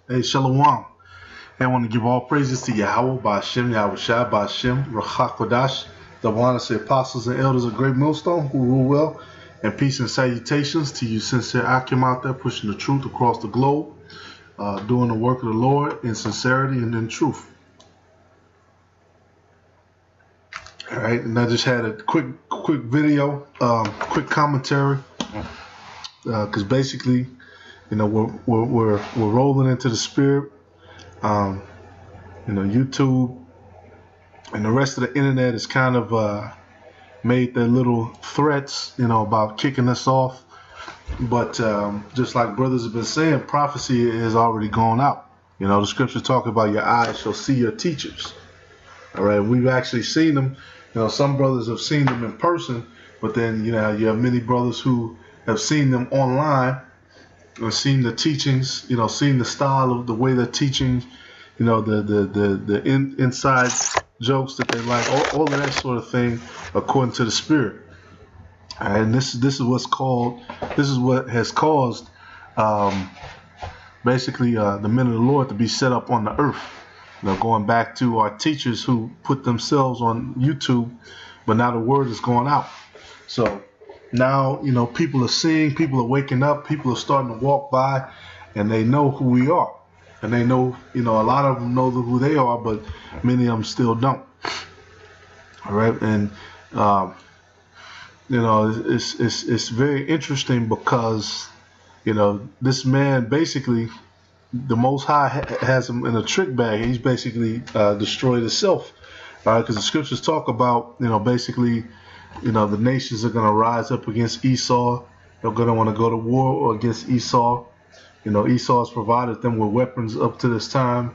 Hey, Shalom. I want to give all praises to Yahweh, Ba'ashem, Yahweh Shai, Ba'ashem, Rachakodash, the one the apostles and elders of Great Millstone who rule well, and peace and salutations to you sincere Akim out there pushing the truth across the globe, doing the work of the Lord in sincerity and in truth. All right, and I just had a quick video, quick commentary, because basically, you know, we're rolling into the spirit. YouTube and the rest of the internet has kind of made their little threats, about kicking us off. But just like brothers have been saying, prophecy has already gone out. The scriptures talk about your eyes shall see your teachers. All right, we've actually seen them. Some brothers have seen them in person, but then you have many brothers who have seen them online and seen the teachings. Seen the style of the way they're teaching. The inside jokes that they like, all of that sort of thing, according to the spirit. And this is what has caused basically the men of the Lord to be set up on the earth. Going back to our teachers who put themselves on YouTube, but now the word is going out. So now people are seeing, people are waking up, people are starting to walk by, and they know who we are. And they know, a lot of them know who they are, but many of them still don't. All right, and it's very interesting because this man basically, the Most High has him in a trick bag. He's basically destroyed himself, because the scriptures talk about basically the nations are going to rise up against Esau. They're going to want to go to war against Esau. Esau has provided them with weapons up to this time.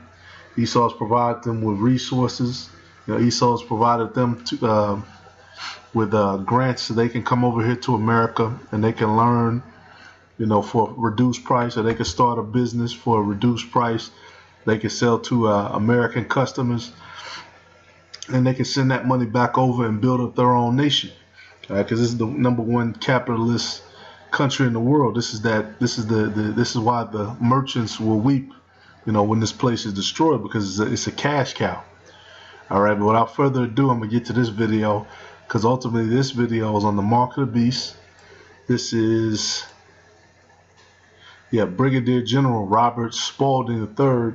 Esau has provided them with resources. Esau has provided them with grants so they can come over here to America and they can learn, for a reduced price, or they can start a business for a reduced price. They can sell to American customers, and they can send that money back over and build up their own nation. Because this is the number one capitalist country in the world. This is why the merchants will weep, when this place is destroyed, because it's a cash cow. All right, but without further ado, I'm gonna get to this video, because ultimately this video is on the mark of the beast. This is Brigadier General Robert Spaulding III,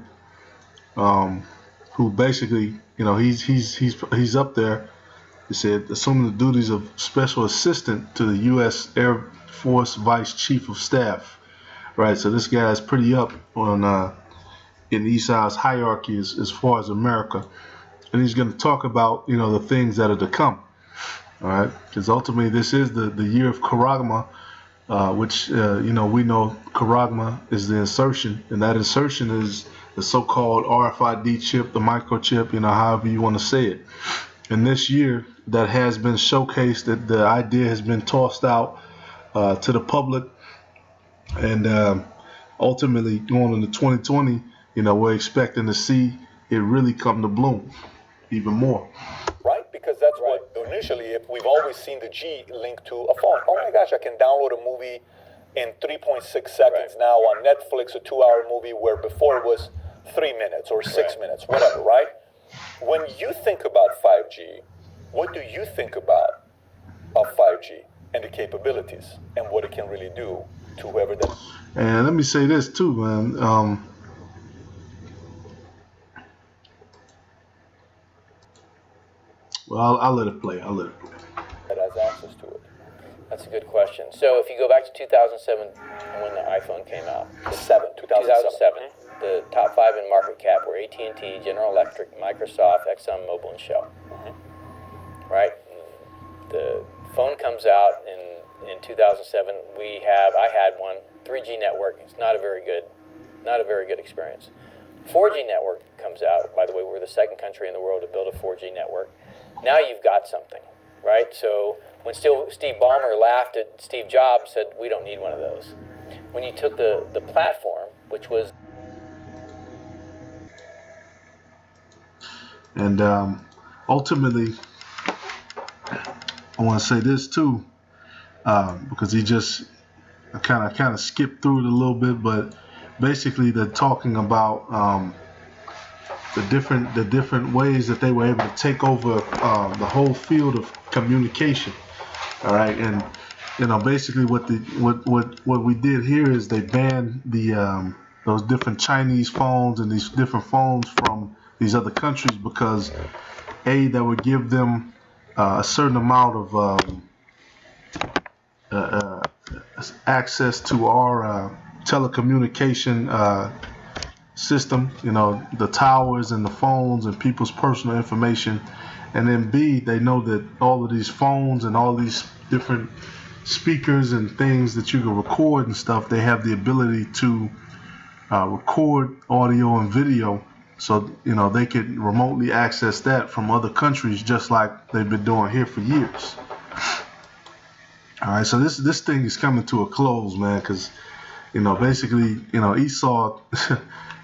who basically he's up there. He said, assuming the duties of special assistant to the U.S. Air Force Vice Chief of Staff. Right, so this guy is pretty up on in Esau's hierarchy as far as America, and he's going to talk about the things that are to come. All right, because ultimately this is the year of Charagma, which we know Charagma is the insertion, and that insertion is the so-called RFID chip, the microchip, however you want to say it. And this year, that has been showcased, that the idea has been tossed out to the public, and ultimately going into 2020, we're expecting to see it really come to bloom even more. Right? Because that's what initially, if we've always seen the G linked to a phone. Oh my gosh, I can download a movie in 3.6 seconds now on Netflix, a 2-hour movie, where before it was 3 minutes or 6 minutes, whatever, right? When you think about 5G, what do you think about of 5G and the capabilities and what it can really do to whoever that... And let me say this too, man. Well, I'll let it play. that has access to it. That's a good question. So if you go back to 2007, when the iPhone came out, 2007, the top 5 in market cap were AT&T, General Electric, Microsoft, ExxonMobil, and Shell. Mm-hmm. Right? The phone comes out in 2007. I had one 3G network. It's not a very good experience. 4G network comes out. By the way, we're the second country in the world to build a 4G network. Now you've got something, right? So when Steve Ballmer laughed at Steve Jobs, said, we don't need one of those. When you took the platform, which was... And ultimately, I want to say this too, because I kind of skipped through it a little bit, but basically they're talking about the different ways that they were able to take over the whole field of communication. All right, and basically what we did here is they banned those different Chinese phones and these different phones from these other countries because that would give them a certain amount of uh, uh, access to our telecommunication system, the towers and the phones and people's personal information. And then B, they know that all of these phones and all these different speakers and things that you can record and stuff, they have the ability to record audio and video. So, they can remotely access that from other countries just like they've been doing here for years. All right, so this thing is coming to a close, man, because, basically, Esau,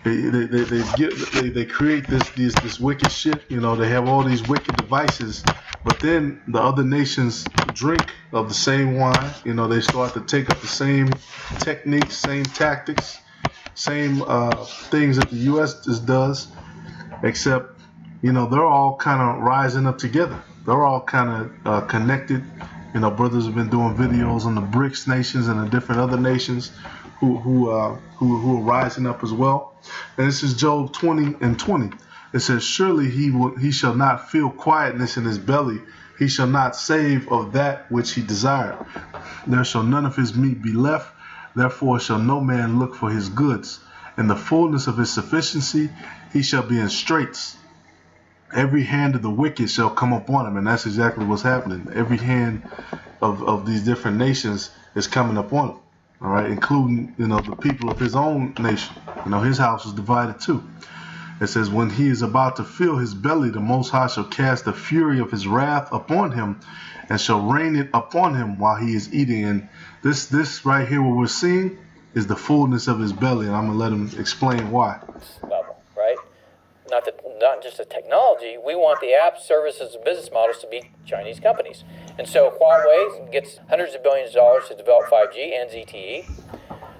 they create this wicked shit. They have all these wicked devices, but then the other nations drink of the same wine. They start to take up the same techniques, same tactics, same things that the U.S. does, except they're all kind of rising up together. They're all kind of connected. Brothers have been doing videos on the BRICS nations and the different other nations who are rising up as well. And this is Job 20:20. It says, "Surely he shall not feel quietness in his belly. He shall not save of that which he desired. There shall none of his meat be left. Therefore shall no man look for his goods. In the fullness of his sufficiency he shall be in straits. Every hand of the wicked shall come upon him." And that's exactly what's happening. Every hand of these different nations is coming upon him. All right, including the people of his own nation. His house is divided too. It says, "When he is about to fill his belly, the Most High shall cast the fury of his wrath upon him, and shall rain it upon him while he is eating." And this right here, what we're seeing, is the fullness of his belly, and I'm gonna let him explain why. Level, right? Not just the technology. We want the apps, services, and business models to be Chinese companies. And so Huawei gets hundreds of billions of dollars to develop 5G and ZTE.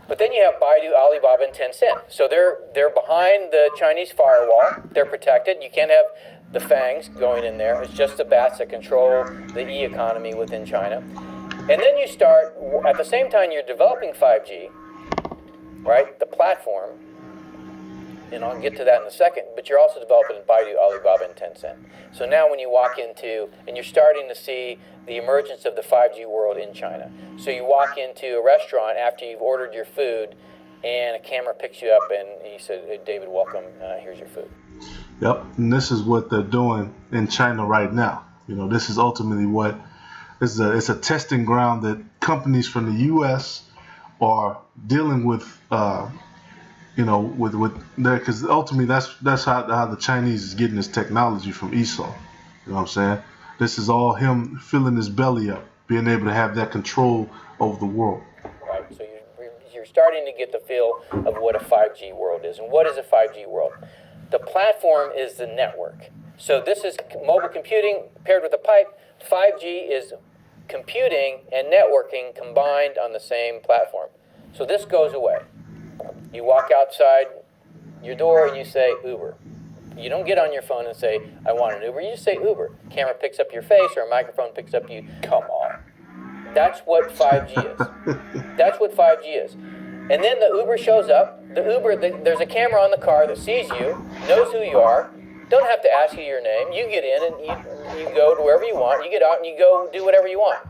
But then you have Baidu, Alibaba, and Tencent. So they're behind the Chinese firewall. They're protected. You can't have the fangs going in there. It's just the bats that control the e-economy within China. And then you start, at the same time you're developing 5G, right, the platform, and I'll get to that in a second, but you're also developing Baidu, Alibaba, and Tencent. So now when you walk into, and you're starting to see the emergence of the 5G world in China. So you walk into a restaurant after you've ordered your food, and a camera picks you up, and he said, "Hey, David, welcome, here's your food." Yep, and this is what they're doing in China right now. This is ultimately what, it's a testing ground that companies from the U.S. are dealing with, with there, because ultimately that's how the Chinese is getting this technology from Esau. You know what I'm saying? This is all him filling his belly up, being able to have that control over the world. Right. So you're starting to get the feel of what a 5G world is. And what is a 5G world? The platform is the network. So this is mobile computing paired with a pipe. 5G is computing and networking combined on the same platform. So this goes away. You walk outside your door and you say Uber. You don't get on your phone and say, "I want an Uber." You just say Uber. Camera picks up your face or a microphone picks up you. Come on. That's what 5G is. That's what 5G is. And then the Uber shows up. There's a camera on the car that sees you, knows who you are, don't have to ask you your name. You get in and you go to wherever you want. You get out and you go do whatever you want.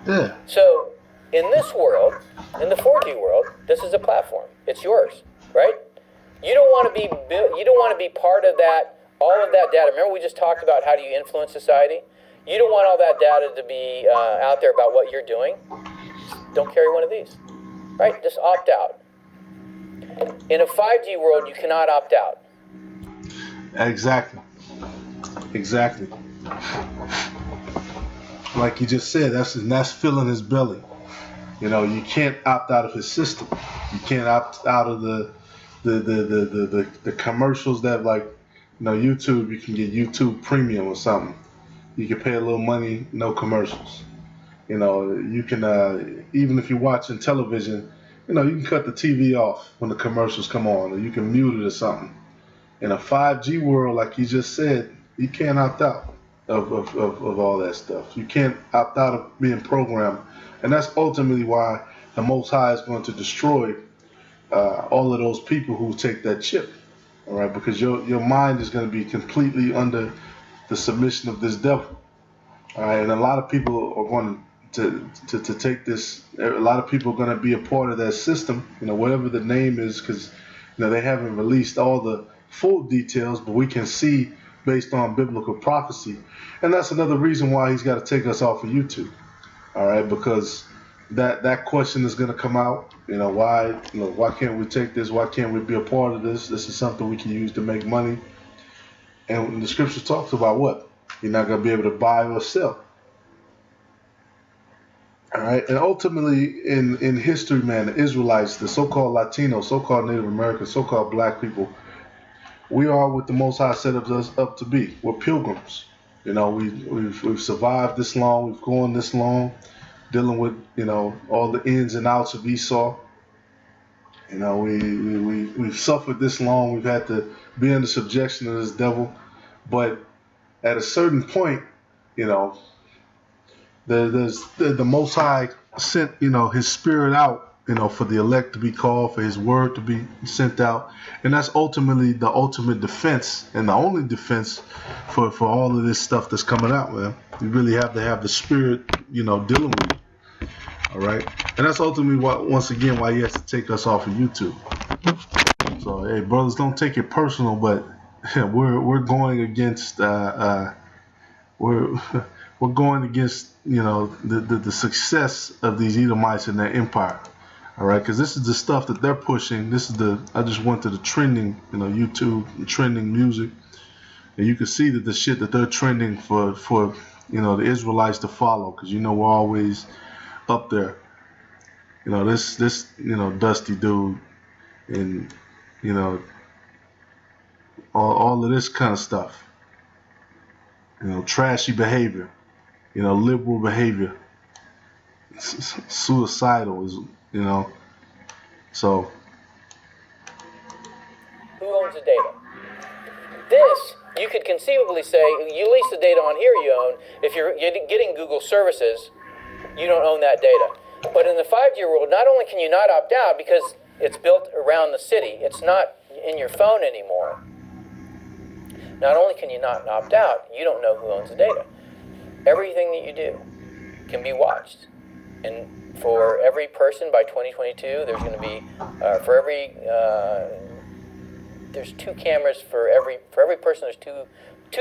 Yeah. So in this world, in the 4G world, this is a platform. It's yours, right? You don't want to be part of that, all of that data. Remember we just talked about how do you influence society? You don't want all that data to be out there about what you're doing. Don't carry one of these, right? Just opt out. In a 5G world, you cannot opt out. Exactly. Like you just said, that's filling his belly. You can't opt out of his system. You can't opt out of the commercials that, like, YouTube. You can get YouTube Premium or something. You can pay a little money, no commercials. You can even if you're watching television, you can cut the TV off when the commercials come on, or you can mute it or something. In a 5G world, like you just said, you can't opt out of all that stuff. You can't opt out of being programmed. And that's ultimately why the Most High is going to destroy all of those people who take that chip. All right, because your mind is going to be completely under the submission of this devil. All right, and a lot of people are going to take this. A lot of people are going to be a part of that system. Whatever the name is, because they haven't released all the full details, but we can see based on biblical prophecy, and that's another reason why he's got to take us off of YouTube. All right, because that question is going to come out. Why can't we take this? Why can't we be a part of this? This is something we can use to make money. And the scripture talks about what? You're not going to be able to buy or sell. All right, and ultimately in history, man, the Israelites, the so-called Latinos, so-called Native Americans, so-called black people, we are what the Most High set us up to be. We're pilgrims. We've survived this long. We've gone this long, dealing with all the ins and outs of Esau. We've suffered this long. We've had to be under subjection of this devil. But at a certain point, the Most High sent His Spirit out for the elect to be called, for His word to be sent out, and that's ultimately the ultimate defense and the only defense for all of this stuff that's coming out, man. You really have to have the Spirit dealing with you. All right, and that's ultimately once again why He has to take us off of YouTube. So hey, brothers, don't take it personal, but we're going against we're going against the success of these Edomites and their empire. All right, because this is the stuff that they're pushing. I just went to the trending, YouTube and trending music, and you can see that the shit that they're trending for the Israelites to follow, because we're always up there. This Dusty dude, and all of this kind of stuff. Trashy behavior, liberal behavior, suicidal is, so. Who owns the data? This, you could conceivably say, you lease the data on here you own. If you're getting Google services, you don't own that data. But in the 5G world, not only can you not opt out because it's built around the city, it's not in your phone anymore. Not only can you not opt out, you don't know who owns the data. Everything that you do can be watched. And for every person by 2022, there's going to be, there's 2 cameras for every person. There's two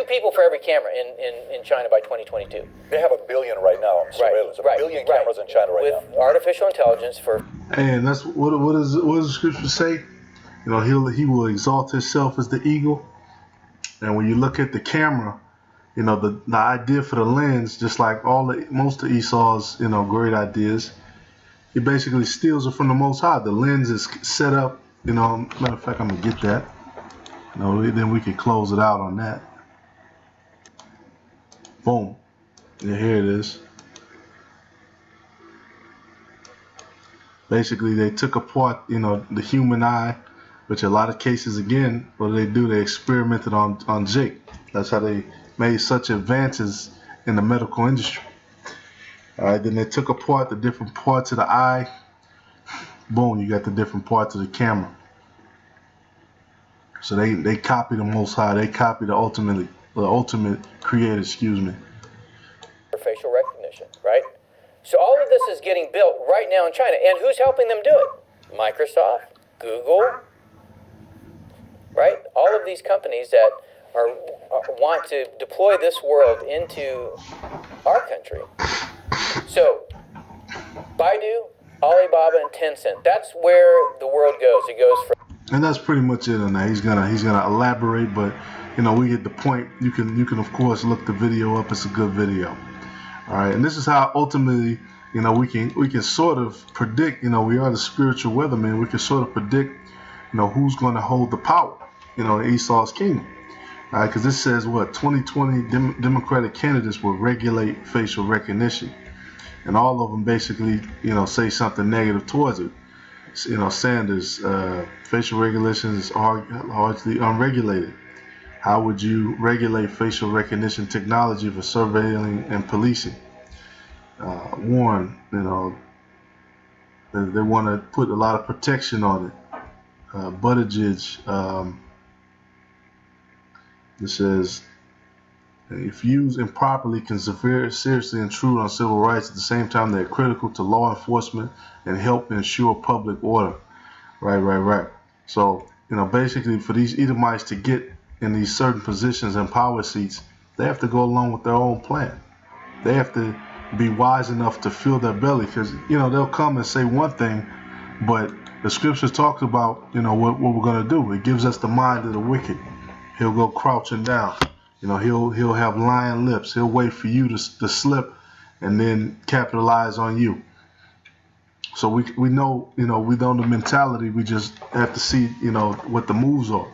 people for every camera in China by 2022. They have 1 billion right now on surveillance. Right, 1 billion cameras in China right now. With artificial intelligence for... And that's what does the scripture say? He will exalt himself as the eagle. And when you look at the camera, the idea for the lens, just like most of Esau's, great ideas, he basically steals it from the Most High. The lens is set up, matter of fact, I'm going to get that. Then we can close it out on that. Boom. Yeah, here it is. Basically, they took apart, the human eye, which a lot of cases, again, what do? They experimented on Jake. That's how they made such advances in the medical industry. All right, then they took apart the different parts of the eye. Boom, you got the different parts of the camera. So they copy the Most High. They copy the ultimate creator, For facial recognition, right? So all of this is getting built right now in China. And who's helping them do it? Microsoft, Google, right? All of these companies that want to deploy this world into our country. So Baidu, Alibaba, and Tencent, that's where the world goes. It goes from... And that's pretty much it on that. He's gonna elaborate, but we get the point. You can of course look the video up. It's a good video. All right, and this is how ultimately we can sort of predict. We are the spiritual weatherman. We can sort of predict who's going to hold the power. In Esau's kingdom. All right, because this says 2020 Democratic candidates will regulate facial recognition, and all of them basically say something negative towards it. Sanders, facial regulations are largely unregulated. How would you regulate facial recognition technology for surveilling and policing? Warren, they want to put a lot of protection on it. Buttigieg, it says, if used improperly, can seriously intrude on civil rights. At the same time, they're critical to law enforcement and help ensure public order. Right. So, basically, for these Edomites to get in these certain positions and power seats, they have to go along with their own plan. They have to be wise enough to fill their belly, because they'll come and say one thing, but the scripture talks about what we're going to do. It gives us the mind of the wicked. He'll go crouching down. He'll have lion lips. He'll wait for you to slip and then capitalize on you. So we know the mentality. We just have to see what the moves are.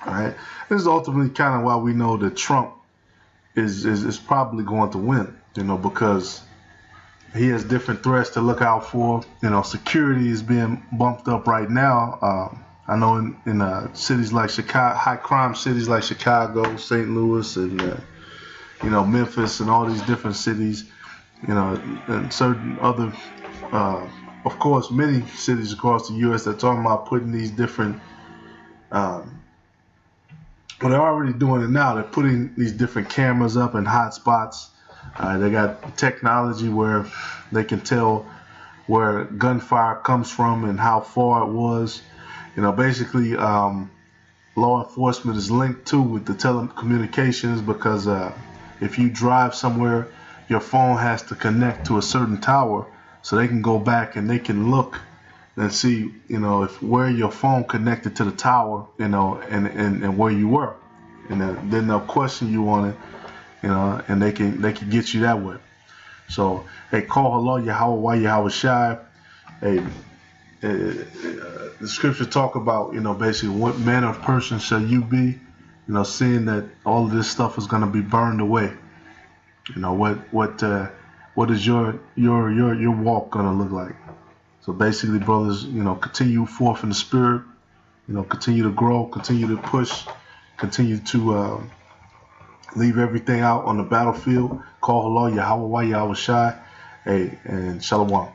All right. This is ultimately kind of why we know that Trump is probably going to win. Because he has different threats to look out for. Security is being bumped up right now. I know in cities like Chicago, high crime cities like Chicago, St. Louis, and Memphis, and all these different cities, and certain other, of course, many cities across the U.S. that are talking about putting these different, well, they're already doing it now. They're putting these different cameras up in hot spots. They got technology where they can tell where gunfire comes from and how far it was. Basically, law enforcement is linked to with the telecommunications, because if you drive somewhere, your phone has to connect to a certain tower, so they can go back and they can look and see, if where your phone connected to the tower, and where you were, and then they'll question you on it, and they can get you that way. So, hey, call Allah Yahweh Shai. Hey, the scripture talk about, basically what manner of person shall you be, seeing that all of this stuff is going to be burned away. What is your walk going to look like? So basically, brothers, continue forth in the spirit, continue to grow, continue to push, continue to leave everything out on the battlefield. Call Allah Yahweh Shai. Hey, and Shalom.